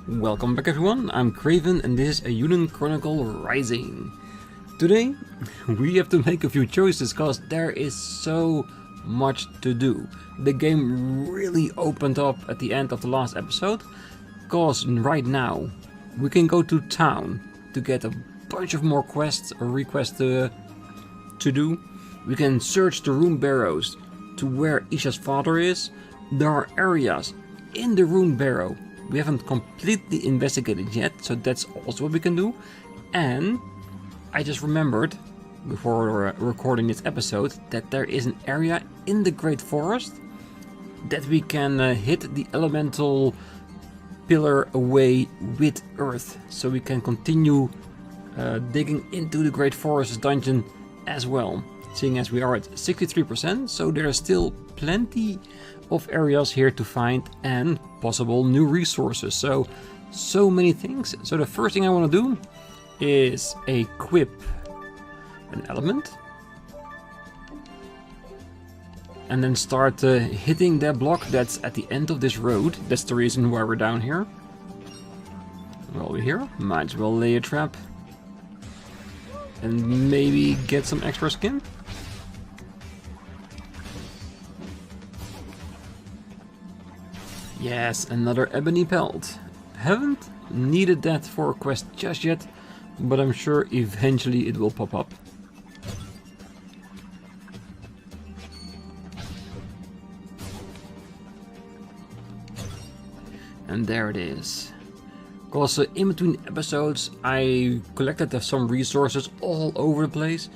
Welcome back everyone, I'm Craven and this is Eiyuden Chronicle Rising. Today we have to make a few choices because there is so much to do. The game really opened up at the end of the last episode because right now we can go to town to get a bunch of more quests or requests to do. We can search the Runebarrows to where Isha's father is. There are areas in the Runebarrow we haven't completely investigated yet, so that's also what we can do. And I just remembered, before recording this episode, that there is an area in the Great Forest that we can hit the elemental pillar away with earth. So we can continue digging into the Great Forest dungeon as well. Seeing as we are at 63%, so there are still plenty of areas here to find and possible new resources. So many things. So the first thing I want to do is equip an element and then start hitting that block that's at the end of this road. That's the reason why we're down here. While we're here, might as well lay a trap and maybe get some extra skin. Yes, another ebony pelt. Haven't needed that for a quest just yet, but I'm sure eventually it will pop up. And there it is. Also, in between episodes, I collected some resources all over the place,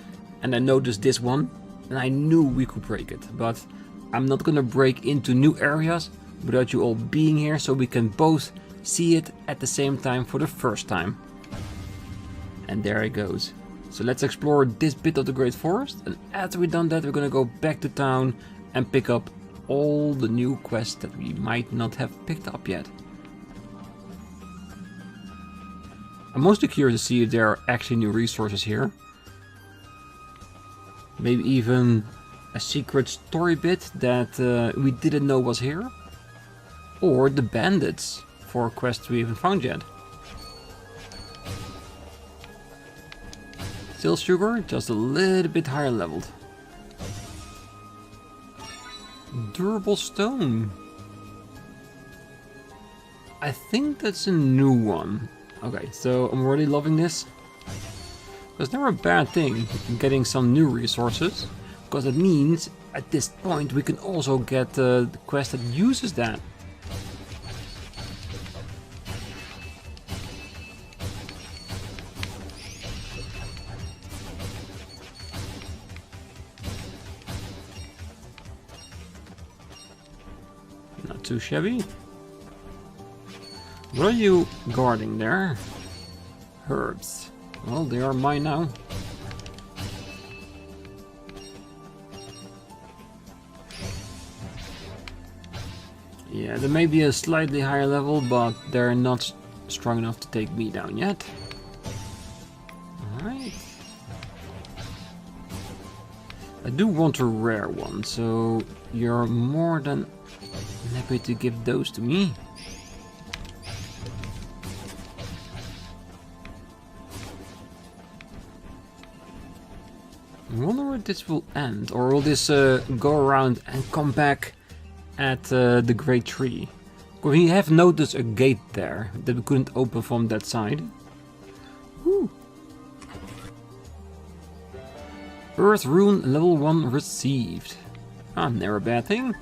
and I noticed this one, and I knew we could break it, but I'm not gonna break into new areas without you all being here, so we can both see it at the same time for the first time. And there it goes. So let's explore this bit of the Great Forest, and after we've done that, we're gonna go back to town and pick up all the new quests that we might not have picked up yet. I'm mostly curious to see if there are actually new resources here. Maybe even a secret story bit that we didn't know was here. Or the bandits for a quest we haven't found yet. Still sugar, just a little bit higher leveled. Durable stone. I think that's a new one. Okay, so I'm already loving this. It's never a bad thing getting some new resources, because it means at this point we can also get the quest that uses that. Not too shabby. What are you guarding there? Herbs. Well, they are mine now. Yeah, there may be a slightly higher level, but they're not strong enough to take me down yet. Alright. I do want a rare one, so you're more than happy to give those to me. I wonder where this will end, or will this go around and come back at the Great Tree? We have noticed a gate there that we couldn't open from that side. Woo. Earth Rune level 1 received. Ah, never a bad thing.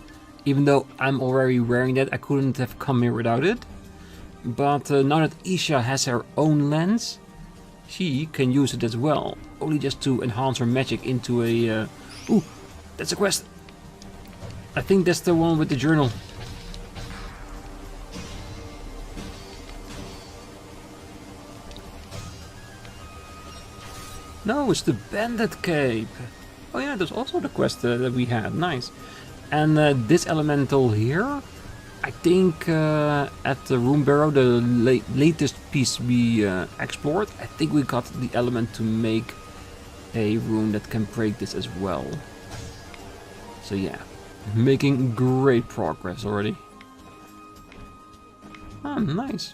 Even though I'm already wearing that, I couldn't have come here without it. But now that Isha has her own lens, she can use it as well. Only just to enhance her magic into a... Ooh, that's a quest. I think that's the one with the journal. No, it's the Bandit Cape. Oh yeah, there's also the quest that we had. Nice. And this elemental here, I think at the Runebarrow, the latest piece we explored, I think we got the element to make a rune that can break this as well. So yeah, Making great progress already. Oh, nice.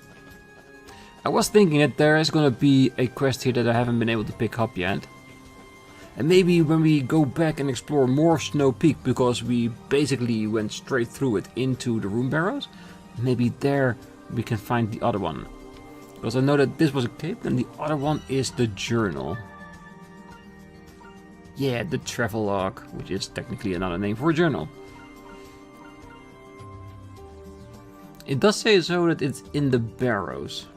I was thinking that there is gonna be a quest here that I haven't been able to pick up yet. And maybe when we go back and explore more Snow Peak, because we basically went straight through it into the Runebarrows, maybe there we can find the other one. Because I know that this was a cape and the other one is the journal. Yeah, the travel log, which is technically another name for a journal. It does say so that it's in the Barrows.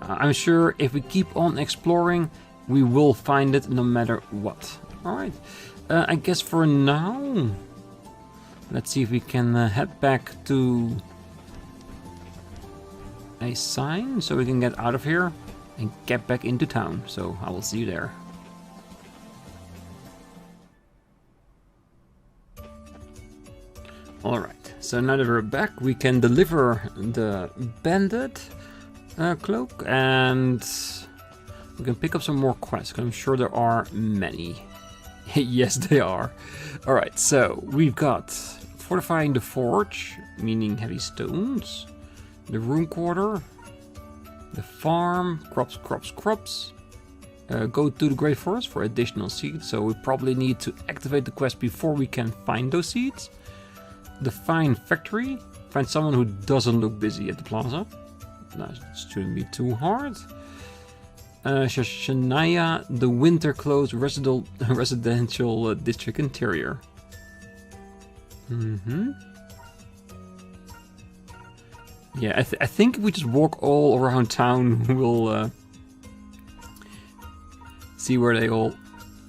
I'm sure if we keep on exploring, we will find it no matter what. Alright, I guess for now, let's see if we can head back to a sign so we can get out of here and get back into town. So I will see you there. Alright, so now that we're back, we can deliver the bandit cloak and we can pick up some more quests, because I'm sure there are many. Yes, they are. Alright, so we've got fortifying the forge, meaning heavy stones, the room quarter, the farm, crops. Go to the Great Forest for additional seeds, so we probably need to activate the quest before we can find those seeds. The fine factory, find someone who doesn't look busy at the plaza. That shouldn't be too hard. Shania, the winter clothes residential district interior. Yeah, I think if we just walk all around town, we'll see where they all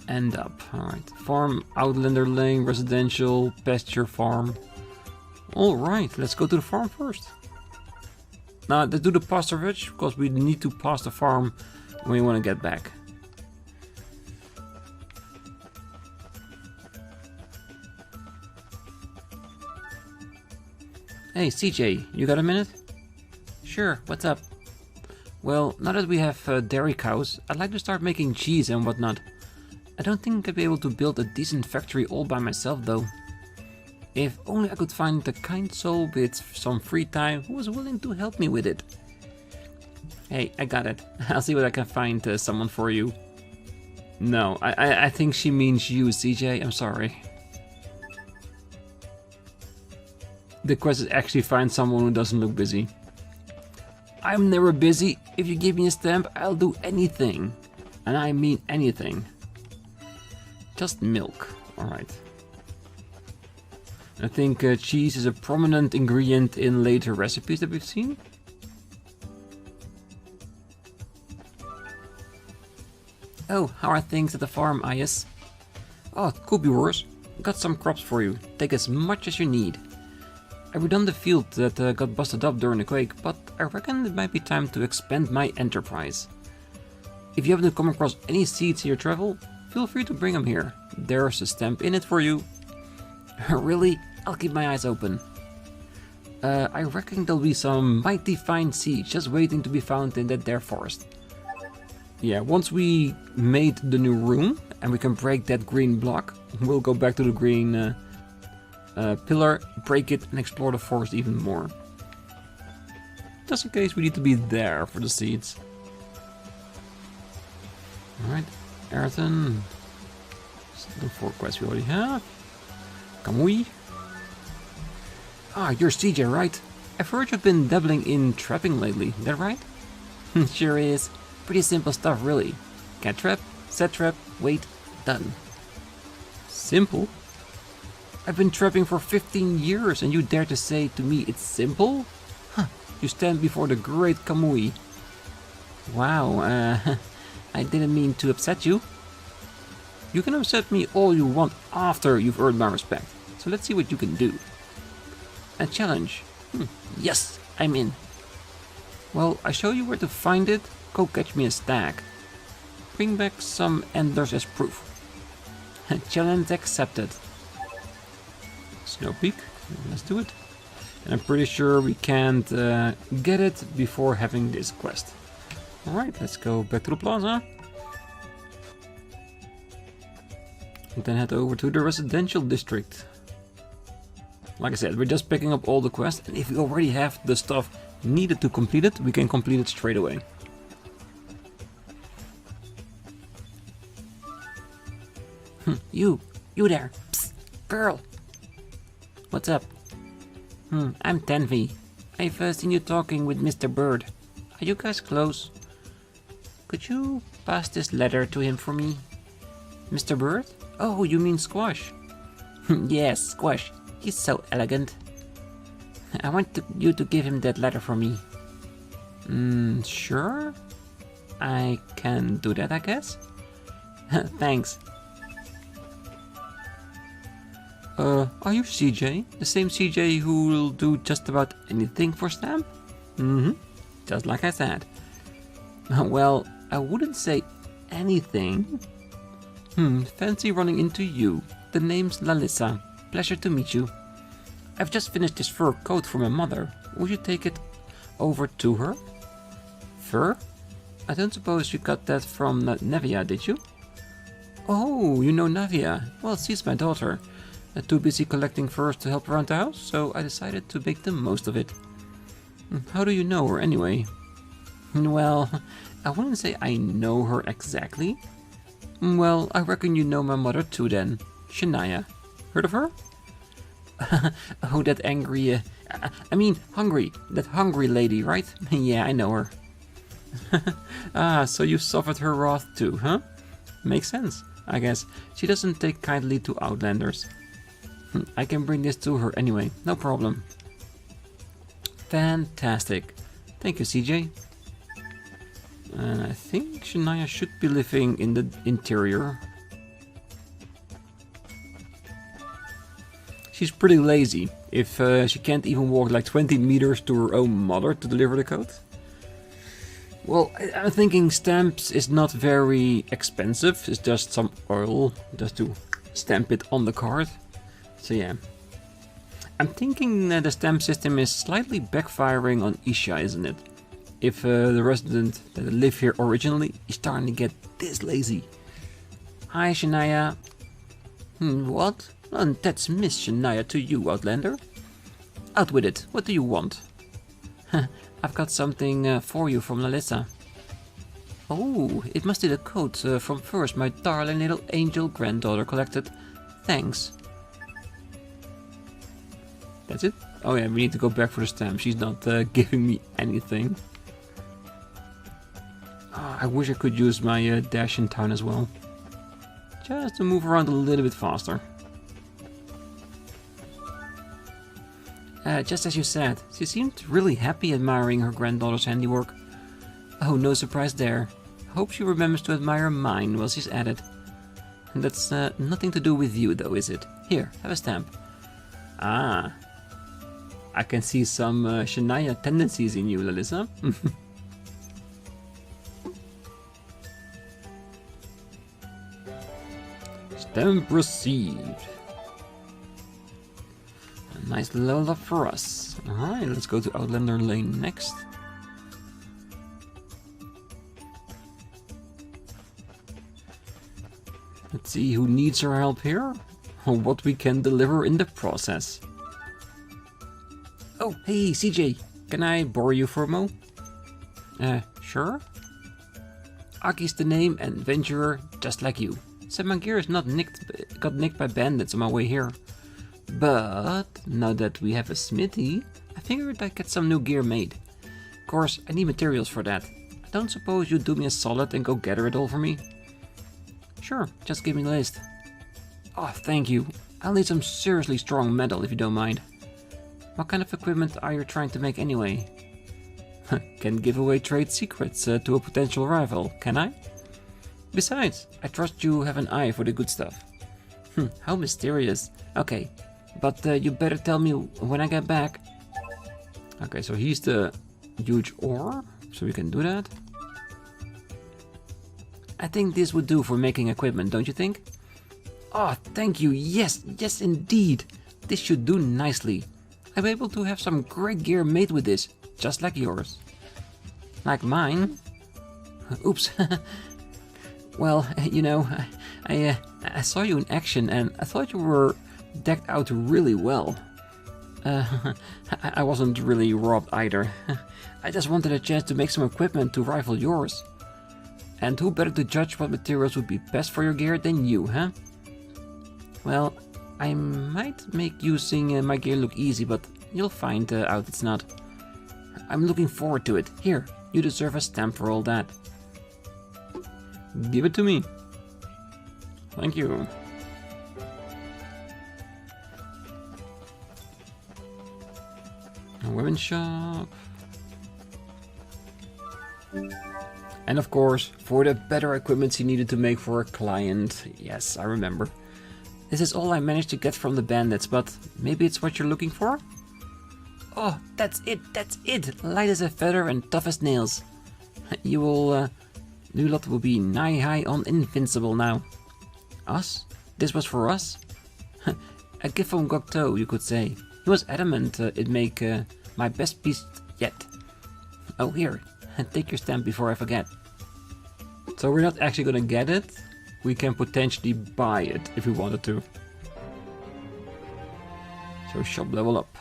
end up. Alright, farm, Outlander Lane, residential, pasture farm. Alright, let's go to the farm first. Now, let's do the pasturage, because we need to pass the farm when we want to get back. Hey CJ, you got a minute? Sure, what's up? Well, now that we have dairy cows, I'd like to start making cheese and whatnot. I don't think I'd be able to build a decent factory all by myself though. If only I could find a kind soul with some free time who was willing to help me with it. Hey, I got it. I'll see what I can find someone for you. No, I think she means you, CJ. I'm sorry. The quest is actually find someone who doesn't look busy. I'm never busy. If you give me a stamp, I'll do anything. And I mean anything. Just milk. Alright. I think cheese is a prominent ingredient in later recipes that we've seen. Oh, how are things at the farm, Ayas? Oh, it could be worse. Got some crops for you. Take as much as you need. I redone the field that got busted up during the quake, but I reckon it might be time to expand my enterprise. If you happen to come across any seeds in your travel, feel free to bring them here. There's a stamp in it for you. Really? I'll keep my eyes open. I reckon there'll be some mighty fine seeds just waiting to be found in that there forest. Yeah, once we made the new room and we can break that green block, we'll go back to the green pillar, break it and explore the forest even more. Just in case we need to be there for the seeds. Alright, Ayrton. The 4 quests we already have. Kamui. Ah, you're CJ, right? I've heard you've been dabbling in trapping lately, is that right? Sure is. Pretty simple stuff, really. Cat trap, set trap, wait, done. Simple? I've been trapping for 15 years and you dare to say to me it's simple? Huh, you stand before the great Kamui. Wow, I didn't mean to upset you. You can upset me all you want after you've earned my respect. So let's see what you can do. A challenge. Yes, I'm in. Well, I show you where to find it. Go catch me a stag. Bring back some enders as proof. Challenge accepted. Snow Peak. Let's do it. And I'm pretty sure we can't get it before having this quest. Alright, let's go back to the plaza. And then head over to the residential district. Like I said, we're just picking up all the quests, and if we already have the stuff needed to complete it, we can complete it straight away. You there, psst, girl. What's up? I'm Tenvi. I've seen you talking with Mr. Bird. Are you guys close? Could you pass this letter to him for me? Mr. Bird? Oh, you mean Squash? Yes, Squash. He's so elegant. I want you to give him that letter for me. Sure. I can do that, I guess. Thanks. Are you CJ? The same CJ who will do just about anything for Stamp? Just like I said. Well, I wouldn't say anything. Fancy running into you. The name's Lalissa. Pleasure to meet you. I've just finished this fur coat for my mother. Would you take it over to her? Fur? I don't suppose you got that from Nevia, did you? Oh, you know Nevia. Well, she's my daughter. Too busy collecting furs to help around the house, so I decided to make the most of it. How do you know her anyway? Well, I wouldn't say I know her exactly. Well, I reckon you know my mother too then. Shania. Heard of her? Oh, that angry... hungry. That hungry lady, right? Yeah, I know her. So you suffered her wrath too, huh? Makes sense, I guess. She doesn't take kindly to Outlanders. I can bring this to her anyway, no problem. Fantastic. Thank you, CJ. And I think Shania should be living in the interior. She's pretty lazy, if she can't even walk like 20 meters to her own mother to deliver the coat. Well, I'm thinking stamps is not very expensive, it's just some oil, just to stamp it on the card. So yeah. I'm thinking the stamp system is slightly backfiring on Isha, isn't it? If the resident that lived here originally is starting to get this lazy. Hi, Shania. What? Well, that's Miss Shania to you, Outlander. Out with it. What do you want? I've got something for you from Lalissa. Oh, it must be the coat from first my darling little angel granddaughter collected. Thanks. That's it? Oh yeah, we need to go back for the stamp. She's not giving me anything. Oh, I wish I could use my dash in town as well. Just to move around a little bit faster. Just as you said, she seemed really happy admiring her granddaughter's handiwork. Oh, no surprise there. I hope she remembers to admire mine while she's at it. And that's nothing to do with you though, is it? Here, have a stamp. Ah. I can see some Shania tendencies in you, Lalissa. Stamp received. A nice level up for us. Alright, let's go to Outlander Lane next. Let's see who needs our help here, or what we can deliver in the process. Oh, hey CJ, can I borrow you for a mo? Sure. Aki's the name and adventurer, just like you. Said my gear is got nicked by bandits on my way here. But now that we have a smithy, I figured I'd get some new gear made. Of course, I need materials for that. I don't suppose you'd do me a solid and go gather it all for me? Sure, just give me the list. Oh, thank you. I'll need some seriously strong metal if you don't mind. What kind of equipment are you trying to make anyway? Can give away trade secrets to a potential rival, can I? Besides, I trust you have an eye for the good stuff. How mysterious. Okay, but you better tell me when I get back. Okay, so he's the huge ore, so we can do that. I think this would do for making equipment, don't you think? Oh, thank you. Yes, yes indeed. This should do nicely. I'm able to have some great gear made with this, just like yours. Like mine? Oops. Well, you know, I I saw you in action and I thought you were decked out really well. I wasn't really robbed either. I just wanted a chance to make some equipment to rival yours. And who better to judge what materials would be best for your gear than you, huh? Well, I might make using my gear look easy, but you'll find out it's not. I'm looking forward to it. Here, you deserve a stamp for all that. Give it to me. Thank you. A women's shop. And of course, for the better equipment he needed to make for a client. Yes, I remember. This is all I managed to get from the bandits, but maybe it's what you're looking for? Oh, that's it! Light as a feather and tough as nails. You lot will be nigh high on invincible now. Us? This was for us? A gift from Gokto, you could say. He was adamant it'd make my best piece yet. Oh, here, take your stamp before I forget. So we're not actually gonna get it. We can potentially buy it if we wanted to. So shop level up.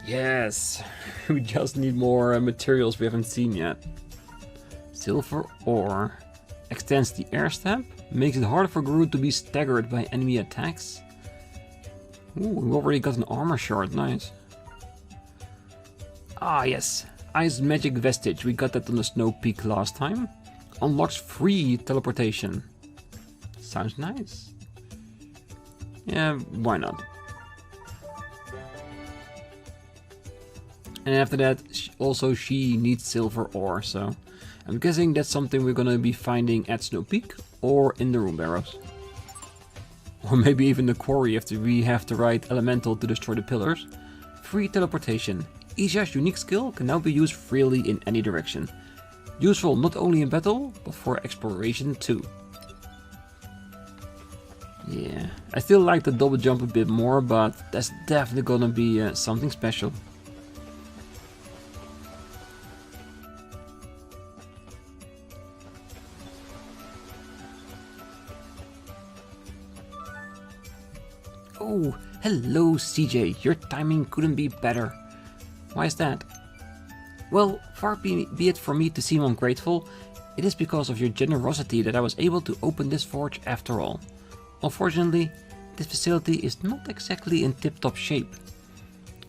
Yes, we just need more materials we haven't seen yet. Silver ore. Extends the air stamp. Makes it harder for Groot to be staggered by enemy attacks. Ooh, we already got an armor shard, nice. Ah yes, Ice Magic Vestige, we got that on the Snow Peak last time. Unlocks free teleportation. Sounds nice. Yeah, why not? And after that, she needs silver ore, so I'm guessing that's something we're gonna be finding at Snow Peak or in the Runebarrows. Or maybe even the quarry after we have the right elemental to destroy the pillars. Free teleportation. Isha's unique skill can now be used freely in any direction. Useful not only in battle, but for exploration too. Yeah, I still like the double jump a bit more, but that's definitely gonna be something special. Oh, hello CJ, your timing couldn't be better. Why is that? Well, far be it for me to seem ungrateful, it is because of your generosity that I was able to open this forge after all. Unfortunately, this facility is not exactly in tip-top shape.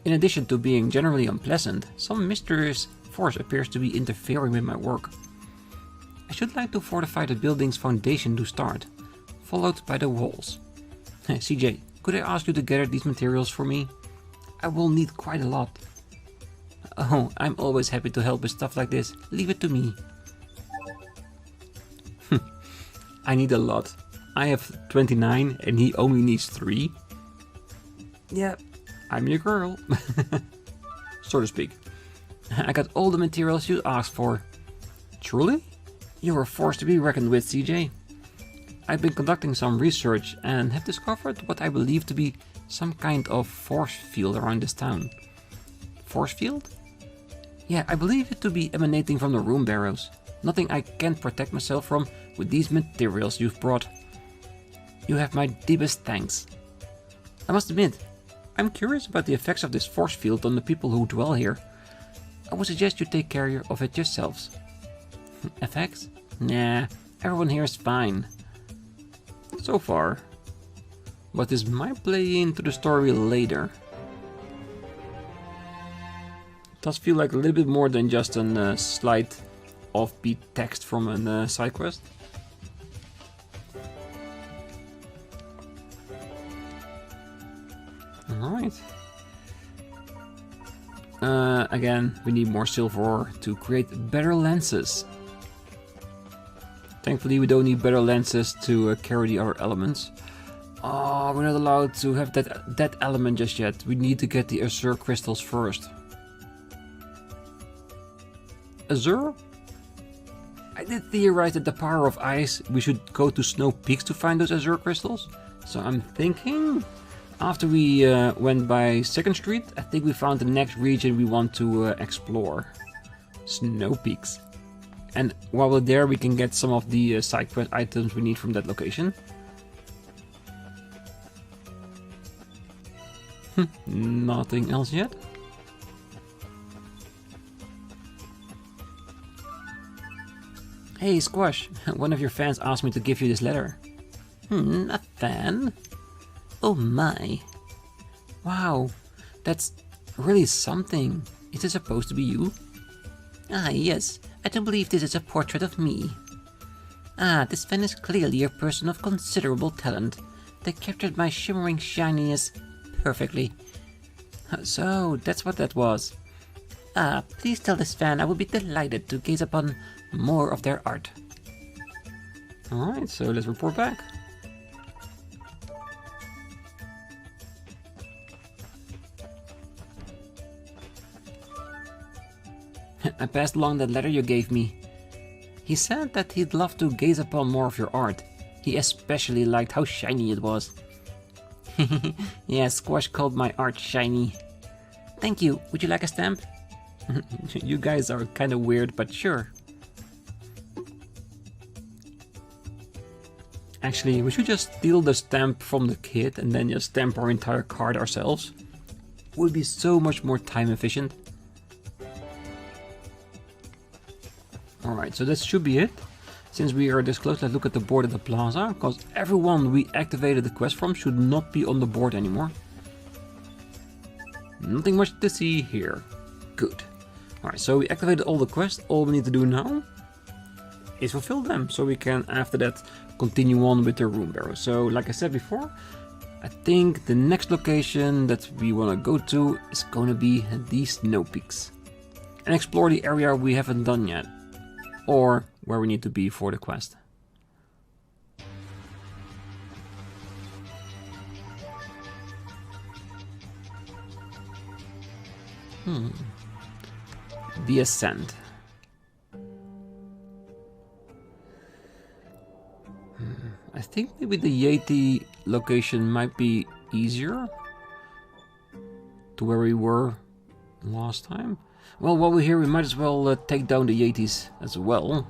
In addition to being generally unpleasant, some mysterious force appears to be interfering with my work. I should like to fortify the building's foundation to start, followed by the walls. CJ, could I ask you to gather these materials for me? I will need quite a lot. Oh, I'm always happy to help with stuff like this. Leave it to me. I need a lot. I have 29 and he only needs 3. Yeah, I'm your girl. So to speak. I got all the materials you asked for. Truly? You're a force to be reckoned with, CJ. I've been conducting some research and have discovered what I believe to be some kind of force field around this town. Force field? Yeah, I believe it to be emanating from the Runebarrows. Nothing I can't protect myself from with these materials you've brought. You have my deepest thanks. I must admit, I'm curious about the effects of this force field on the people who dwell here. I would suggest you take care of it yourselves. Effects? Nah, everyone here is fine. So far. But this might play into the story later. It does feel like a little bit more than just a slight offbeat text from a side quest. Alright. Again, we need more silver ore to create better lenses. Thankfully, we don't need better lenses to carry the other elements. Oh, we're not allowed to have that element just yet. We need to get the Azure crystals first. Azure? I did theorize that the power of ice, we should go to Snow Peaks to find those Azure crystals. So I'm thinking After we went by 2nd Street, I think we found the next region we want to explore. Snow Peaks. And while we're there, we can get some of the side quest items we need from that location. Nothing else yet. Hey Squash, one of your fans asked me to give you this letter. A fan? Oh my. Wow, that's really something. Is it supposed to be you? Ah yes, I don't believe this is a portrait of me. Ah, this fan is clearly a person of considerable talent. They captured my shimmering shininess perfectly. So, that's what that was. Ah, please tell this fan I would be delighted to gaze upon more of their art. Alright, so let's report back. I passed along that letter you gave me. He said that he'd love to gaze upon more of your art. He especially liked how shiny it was. Yeah, Squash called my art shiny. Thank you. Would you like a stamp? You guys are kind of weird, but sure. Actually, we should just steal the stamp from the kid and then just stamp our entire card ourselves. It would be so much more time efficient. Alright, so that should be it. Since we are this close, let's look at the board at the plaza, because everyone we activated the quest from should not be on the board anymore. Nothing much to see here. Good. Alright, so we activated all the quests. All we need to do now is fulfill them, so we can, after that, continue on with the Runebarrows. So, like I said before, I think the next location that we want to go to is going to be these Snow Peaks. And explore the area we haven't done yet. Or where we need to be for the quest. The Ascent. I think maybe the Yeti location might be easier to where we were last time. Well, while we're here, we might as well take down the Yetis as well.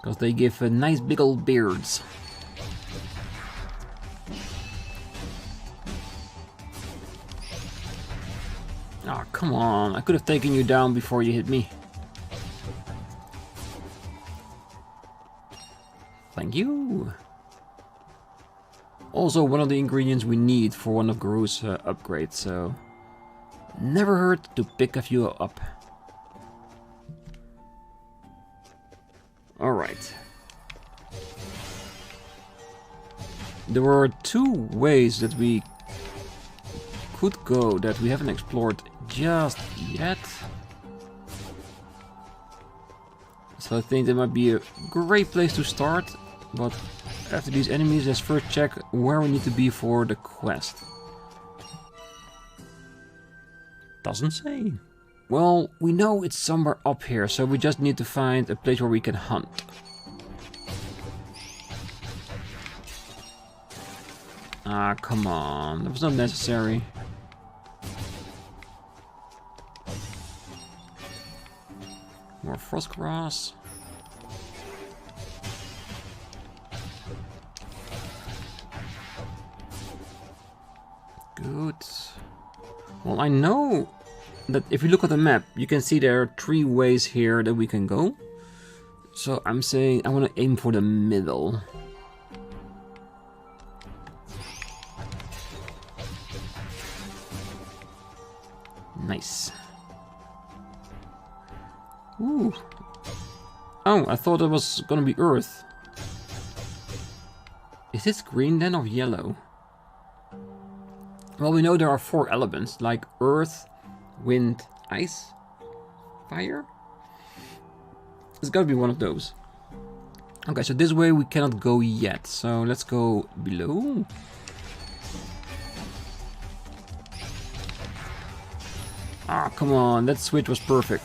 Because they give nice big old beards. Ah, come on. I could have taken you down before you hit me. Thank you. Also, one of the ingredients we need for one of Guru's upgrades, so... never hurt to pick a few up. Alright. There were two ways that we could go that we haven't explored just yet. So I think that might be a great place to start. But after these enemies, let's first check where we need to be for the quest. Doesn't say. Well, we know it's somewhere up here, so we just need to find a place where we can hunt. Ah, come on. That was not necessary. More frost grass. Good. Well, I know that if you look at the map, you can see there are 3 ways here that we can go. So I'm saying I want to aim for the middle. Nice. Ooh. Oh, I thought it was gonna be earth. Is this green then or yellow? Well, we know there are 4 elements, like earth, wind, ice, fire. It's gotta be one of those. Okay, so this way we cannot go yet, so let's go below. Ah, come on, that switch was perfect.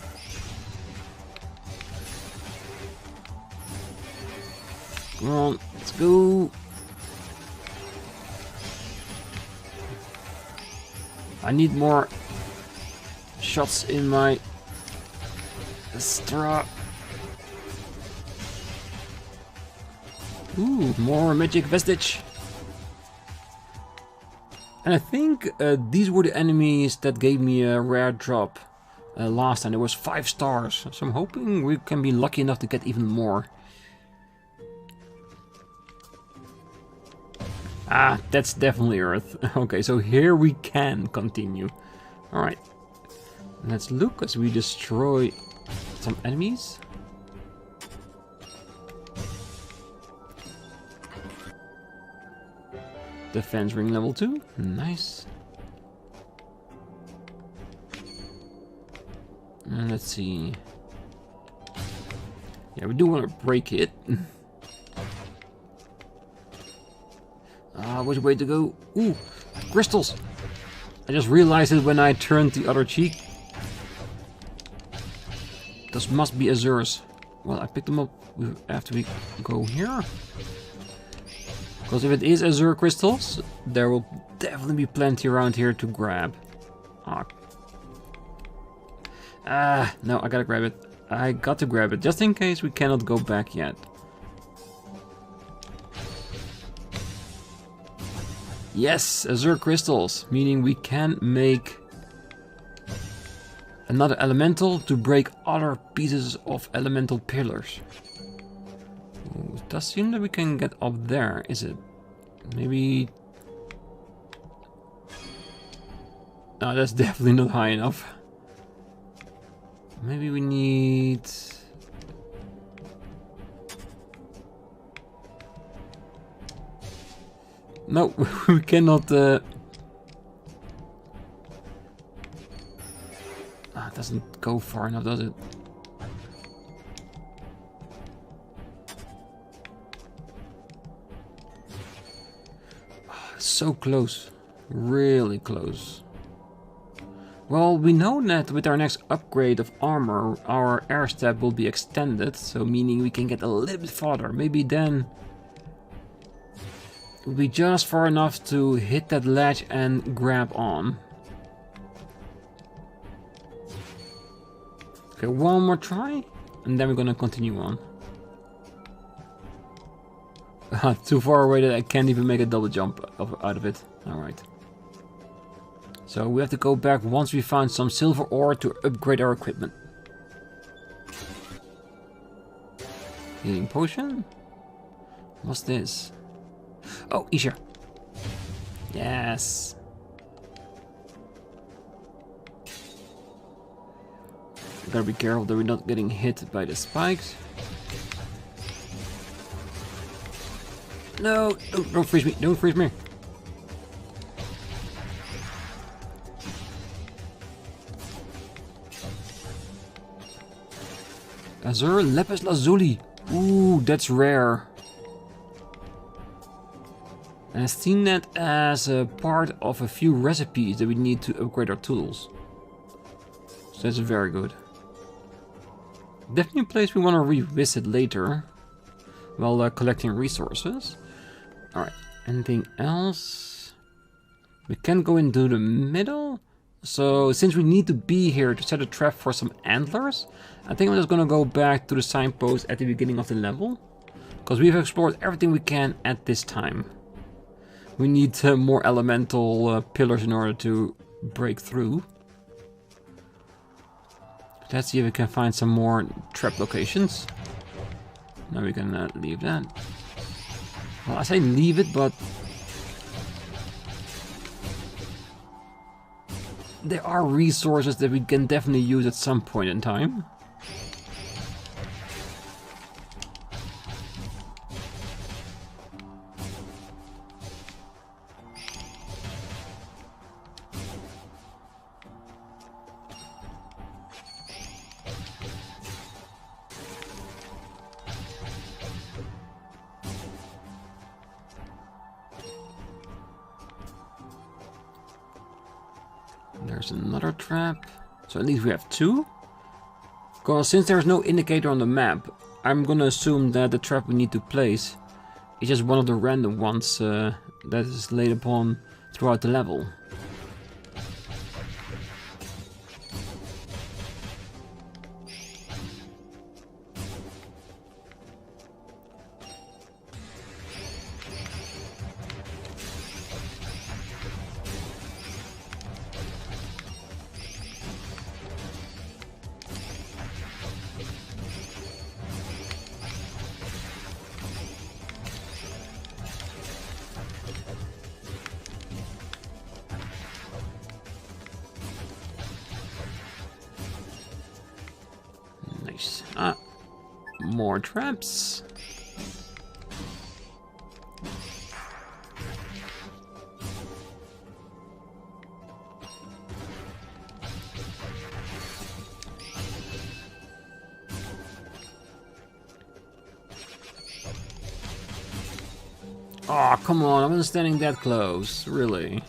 Come on, let's go. I need more shots in my straw. Ooh, more magic vestige. And I think these were the enemies that gave me a rare drop last time. It was 5 stars, so I'm hoping we can be lucky enough to get even more. Ah, that's definitely Earth. Okay, so here we can continue. Alright, let's look as we destroy some enemies. Defense ring level 2, nice. And let's see. Yeah, we do want to break it. Which way to go? Ooh, crystals! I just realized it when I turned the other cheek. Those must be Azures. Well, I picked them up after we go here. Because if it is Azure crystals, there will definitely be plenty around here to grab. No, I gotta grab it. I got to grab it, just in case we cannot go back yet. Yes, Azure crystals, meaning we can make another elemental to break other pieces of elemental pillars. Ooh, it does seem that we can get up there, is it? Maybe... No, that's definitely not high enough. Maybe we need... No, we cannot... It doesn't go far enough, does it? So close. Really close. Well, we know that with our next upgrade of armor, our air step will be extended, so meaning we can get a little bit farther. Maybe then it will be just far enough to hit that ledge and grab on. Okay, one more try, and then we're gonna continue on. Too far away that I can't even make a double jump out of it. Alright. So we have to go back once we found some silver ore to upgrade our equipment. Healing potion? What's this? Oh, Isha. Yes. We gotta be careful that we're not getting hit by the spikes. No, don't freeze me, don't freeze me. Azure lapis lazuli. Ooh, that's rare. And I've seen that as a part of a few recipes that we need to upgrade our tools. So that's very good. Definitely a place we want to revisit later while collecting resources. Alright, anything else? We can go into the middle. So since we need to be here to set a trap for some antlers, I think I'm just gonna go back to the signpost at the beginning of the level. Because we've explored everything we can at this time. We need more elemental pillars in order to break through. Let's see if we can find some more trap locations. Now we can leave that. Well, I say leave it, but there are resources that we can definitely use at some point in time. There's another trap. So at least we have 2. Because since there's no indicator on the map, I'm gonna assume that the trap we need to place is just one of the random ones that is laid upon throughout the level. Ah, more traps. Oh, come on, I wasn't standing that close, really.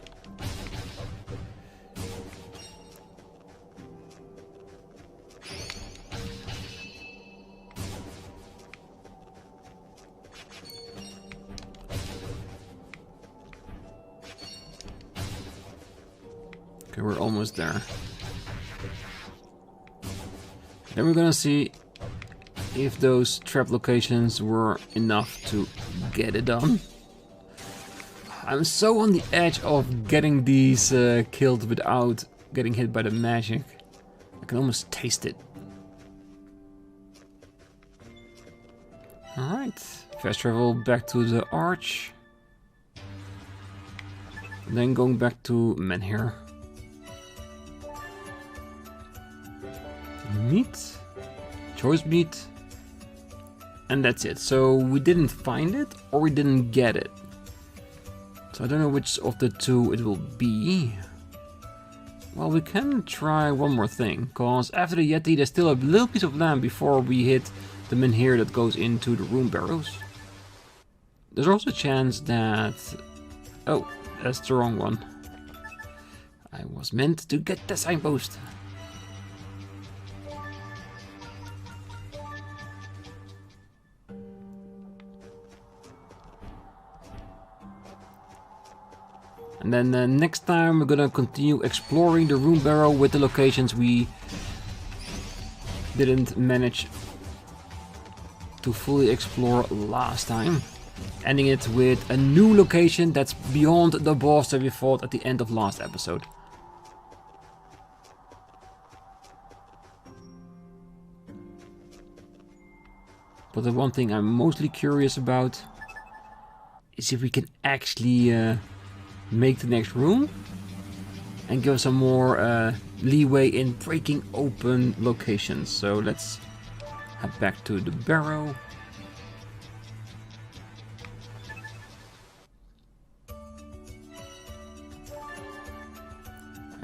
Okay, we're almost there. Then we're gonna see if those trap locations were enough to get it done. I'm so on the edge of getting these killed without getting hit by the magic. I can almost taste it. Alright, fast travel back to the arch. And then going back to Menhir. Meat, choice meat, and that's it. So we didn't find it or we didn't get it. So I don't know which of the two it will be. Well, we can try one more thing, because after the Yeti there's still a little piece of land before we hit the Menhir that goes into the Runebarrows. There's also a chance that... Oh, that's the wrong one. I was meant to get the signpost. And then next time we're gonna continue exploring the Runebarrow with the locations we didn't manage to fully explore last time. Ending it with a new location that's beyond the boss that we fought at the end of last episode. But the one thing I'm mostly curious about is if we can actually make the next room and give us some more leeway in breaking open locations. So let's head back to the barrow.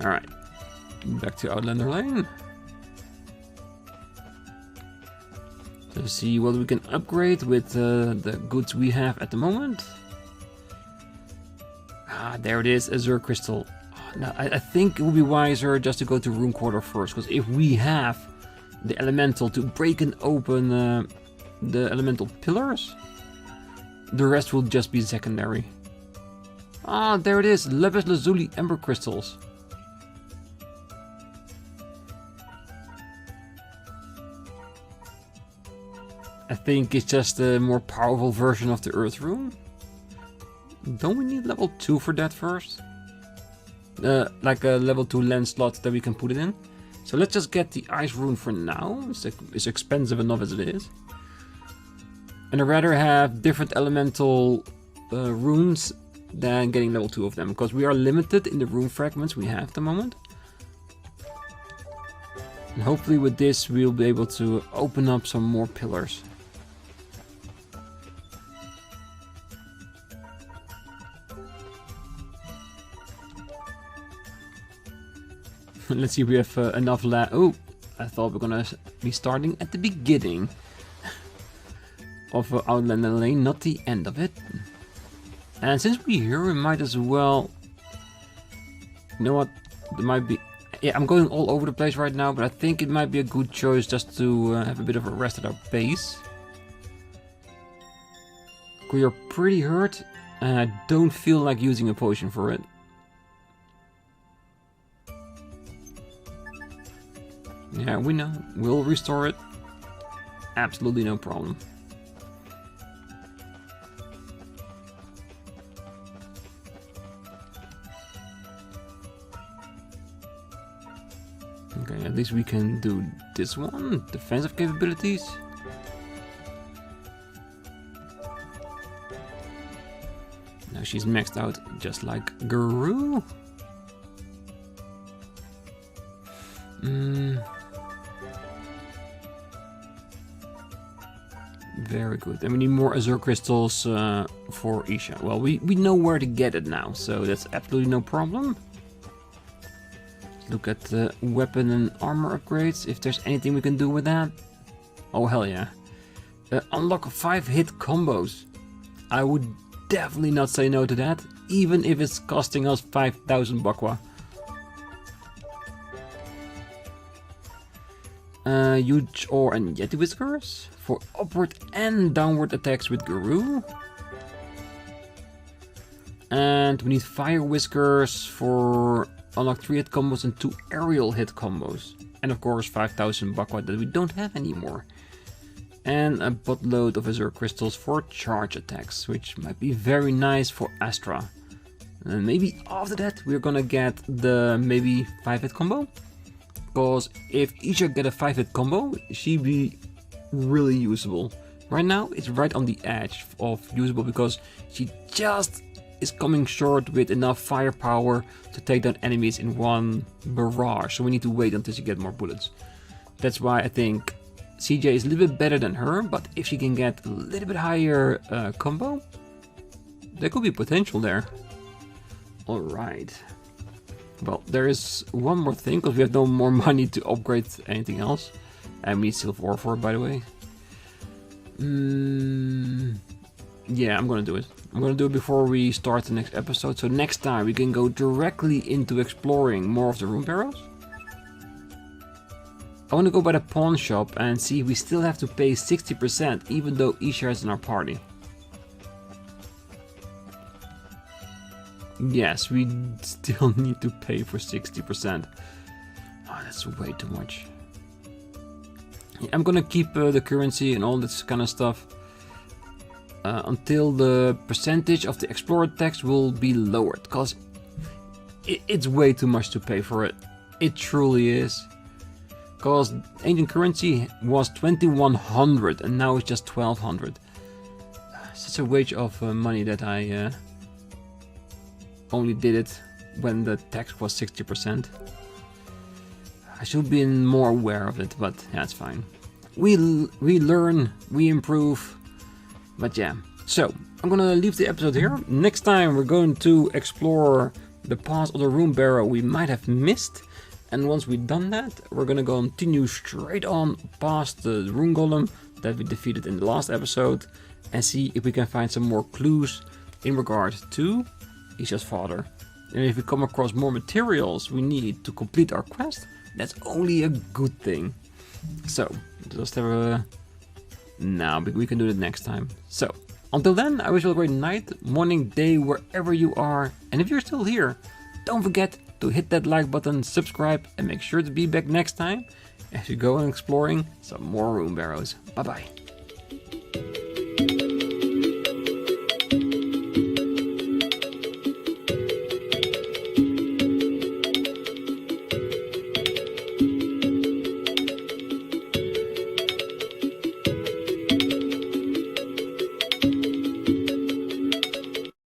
Alright, back to Outlander Lane. To see what we can upgrade with the goods we have at the moment. Ah, there it is, Azure Crystal. Oh, now, I think it would be wiser just to go to Rune Quarter first, because if we have the elemental to break and open the elemental pillars, the rest will just be secondary. Ah, there it is, Lapis Lazuli Ember Crystals. I think it's just a more powerful version of the Earth Rune. Don't we need level 2 for that first? Like a level 2 lens slot that we can put it in. So let's just get the Ice Rune for now. It's expensive enough as it is. And I'd rather have different elemental runes than getting level 2 of them, because we are limited in the rune fragments we have at the moment. And hopefully with this we'll be able to open up some more pillars. Let's see if we have enough land. Oh, I thought we were gonna be starting at the beginning of Outlander Lane, not the end of it. And since we're here, we might as well... You know what? There might be... Yeah, I'm going all over the place right now, but I think it might be a good choice just to have a bit of a rest at our base. We are pretty hurt, and I don't feel like using a potion for it. Yeah, we know. We'll restore it. Absolutely no problem. Okay, at least we can do this one. Defensive capabilities. Now she's maxed out just like Guru. Very good. And we need more Azure Crystals for Isha. Well, we know where to get it now, so that's absolutely no problem. Look at the weapon and armor upgrades, if there's anything we can do with that. Oh, hell yeah. Unlock 5-hit combos. I would definitely not say no to that, even if it's costing us 5,000 Bakwa. Huge Ore and Yeti Whiskers for upward and downward attacks with Guru. And we need Fire Whiskers for unlock 3-hit combos and 2 aerial hit combos. And of course 5,000 Bakwa that we don't have anymore. And a buttload of Azure Crystals for charge attacks, which might be very nice for Astra. And maybe after that we're gonna get the maybe 5-hit combo. Because if Isha get a 5-hit combo, she'd be really usable. Right now, it's right on the edge of usable because she just is coming short with enough firepower to take down enemies in one barrage. So we need to wait until she gets more bullets. That's why I think CJ is a little bit better than her, but if she can get a little bit higher combo, there could be potential there. Alright. Well, there is one more thing, because we have no more money to upgrade anything else. And we need silver ore for it, by the way. Yeah, I'm gonna do it. I'm gonna do it before we start the next episode. So next time we can go directly into exploring more of the Runebarrows. I want to go by the pawn shop and see if we still have to pay 60% even though Isha is in our party. Yes, we still need to pay for 60%. Oh, that's way too much. Yeah, I'm gonna keep the currency and all this kind of stuff until the percentage of the explorer tax will be lowered, because it's way too much to pay for it. It truly is. Because ancient currency was 2100 and now it's just 1200. Such a waste of money that I only did it when the tax was 60%. I should be more aware of it, but yeah, it's fine. We learn, we improve, but yeah. So, I'm gonna leave the episode here. Next time we're going to explore the past of the Runebarrow we might have missed. And once we've done that, we're gonna continue straight on past the Rune Golem that we defeated in the last episode and see if we can find some more clues in regard to Isha's father. And if we come across more materials we need to complete our quest, that's only a good thing. So, just have a... Now, we can do it next time. So, until then, I wish you a great night, morning, day, wherever you are. And if you're still here, don't forget to hit that like button, subscribe, and make sure to be back next time as we go on exploring some more Runebarrows. Bye bye.